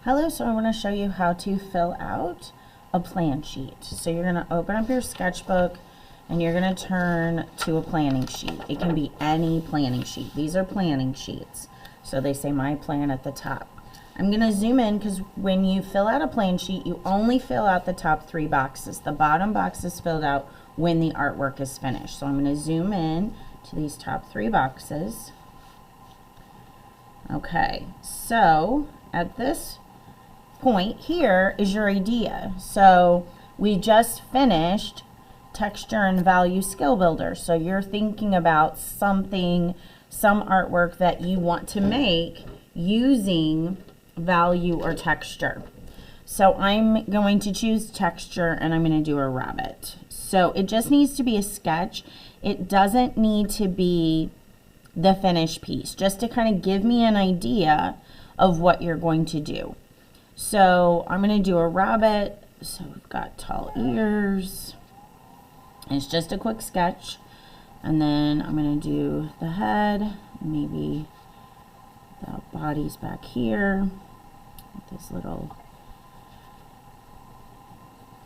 Hello, so I want to show you how to fill out a plan sheet. So you're going to open up your sketchbook and you're going to turn to a planning sheet. It can be any planning sheet. These are planning sheets. So they say my plan at the top. I'm going to zoom in because when you fill out a plan sheet, you only fill out the top 3 boxes. The bottom box is filled out when the artwork is finished. So I'm going to zoom in to these top 3 boxes. Okay, so at this point here is your idea. So we just finished texture and value skill builder. So you're thinking about something, some artwork that you want to make using value or texture. So I'm going to choose texture and I'm going to do a rabbit. So it just needs to be a sketch. It doesn't need to be the finished piece, just to kind of give me an idea of what you're going to do. So I'm going to do a rabbit. So we've got tall ears. It's just a quick sketch. And then I'm going to do the head, maybe the body's back here with this little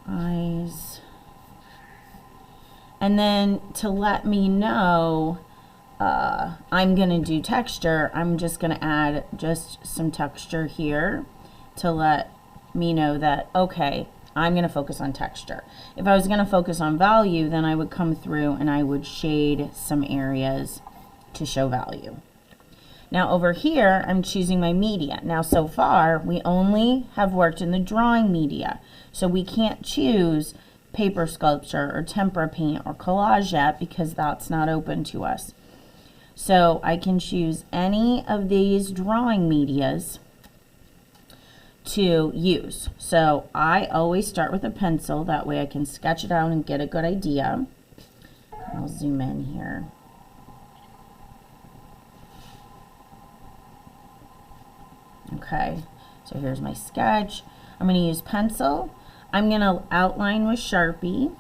eyes. And then to let me know I'm going to do texture, I'm just going to add just some texture here to let me know that, okay, I'm going to focus on texture. If I was going to focus on value, then I would come through and I would shade some areas to show value. Now over here, I'm choosing my media. Now so far, we only have worked in the drawing media. So we can't choose paper sculpture or tempera paint or collage yet because that's not open to us. So I can choose any of these drawing medias to use. So I always start with a pencil, that way I can sketch it out and get a good idea. I'll zoom in here. Okay, so here's my sketch. I'm going to use pencil. I'm going to outline with Sharpie.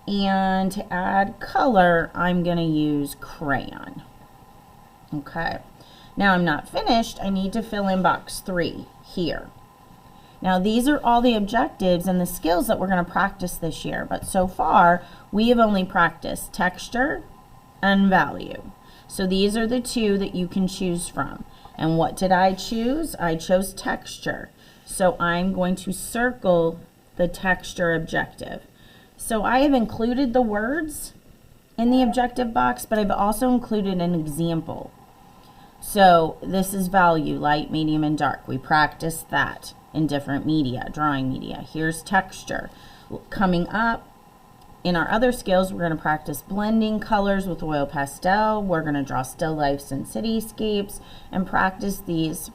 And to add color, I'm going to use crayon. Okay, now I'm not finished. I need to fill in box 3 here. Now these are all the objectives and the skills that we're going to practice this year, but so far we have only practiced texture and value. So these are the 2 that you can choose from. And what did I choose? I chose texture. So I'm going to circle the texture objective. So I have included the words in the objective box, but I've also included an example. So this is value, light, medium, and dark. We practiced that in different media, drawing media. Here's texture. Coming up in our other skills, we're going to practice blending colors with oil pastel. We're going to draw still lifes and cityscapes and practice these.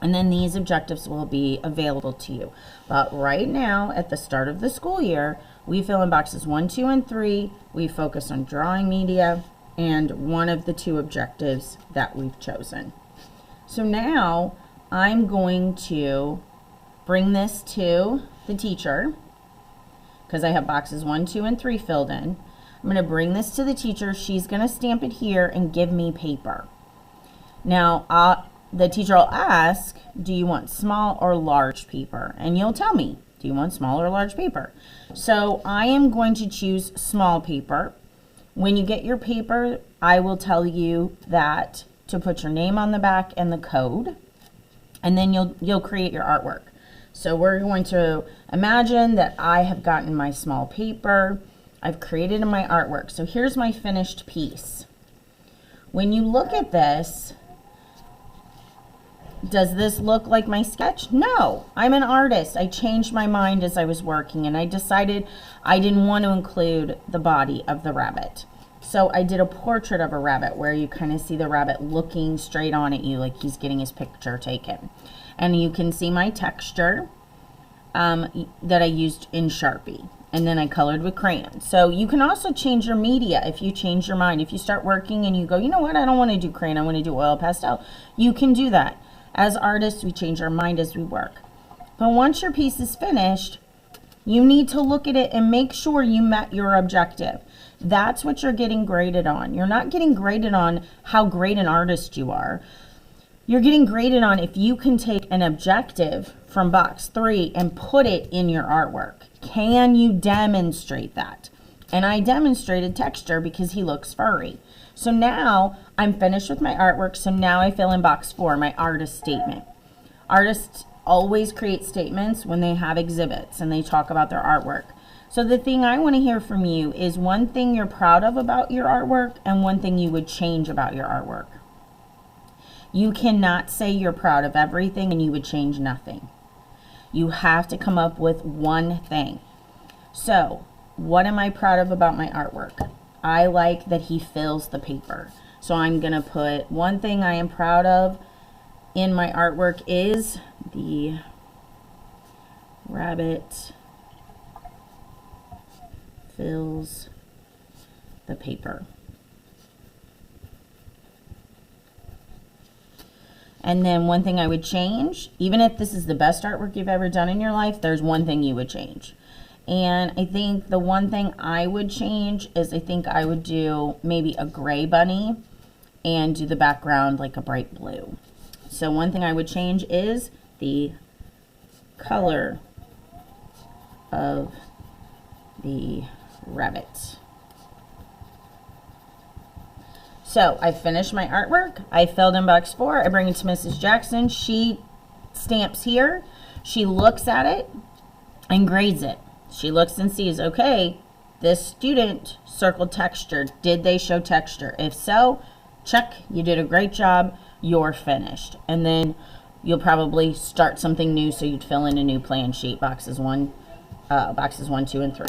And then these objectives will be available to you. But right now, at the start of the school year, we fill in boxes 1, 2, and 3. We focus on drawing media and one of the 2 objectives that we've chosen. So now I'm going to bring this to the teacher because I have boxes 1, 2, and 3 filled in. I'm going to bring this to the teacher. She's going to stamp it here and give me paper. Now, the teacher will ask, do you want small or large paper? And you'll tell me, do you want small or large paper? So I am going to choose small paper. When you get your paper, I will tell you that to put your name on the back and the code, and then you'll create your artwork. So we're going to imagine that I have gotten my small paper. I've created my artwork. So here's my finished piece. When you look at this, does this look like my sketch? No, I'm an artist. I changed my mind as I was working and I decided I didn't want to include the body of the rabbit. So I did a portrait of a rabbit where you kind of see the rabbit looking straight on at you like he's getting his picture taken. And you can see my texture that I used in Sharpie. And then I colored with crayon. So you can also change your media if you change your mind. If you start working and you go, you know what, I don't want to do crayon, I want to do oil pastel. You can do that. As artists, we change our mind as we work. But once your piece is finished, you need to look at it and make sure you met your objective. That's what you're getting graded on. You're not getting graded on how great an artist you are. You're getting graded on if you can take an objective from box 3 and put it in your artwork. Can you demonstrate that? And I demonstrated texture because he looks furry. So now I'm finished with my artwork. So now I fill in box 4, my artist statement. Artists always create statements when they have exhibits and they talk about their artwork. So the thing I want to hear from you is one thing you're proud of about your artwork and one thing you would change about your artwork. You cannot say you're proud of everything and you would change nothing. You have to come up with one thing. So, what am I proud of about my artwork? I like that he fills the paper. So I'm going to put one thing I am proud of in my artwork is the rabbit fills the paper. And then one thing I would change, even if this is the best artwork you've ever done in your life, there's one thing you would change. And I think the one thing I would change is I think I would do maybe a gray bunny and do the background like a bright blue. So one thing I would change is the color of the rabbit. So I finished my artwork. I filled in box 4. I bring it to Mrs. Jackson. She stamps here. She looks at it and grades it. She looks and sees, okay, this student circled texture. Did they show texture? If so, check. You did a great job. You're finished. And then you'll probably start something new, so you'd fill in a new plan sheet, boxes 1, 2, and 3.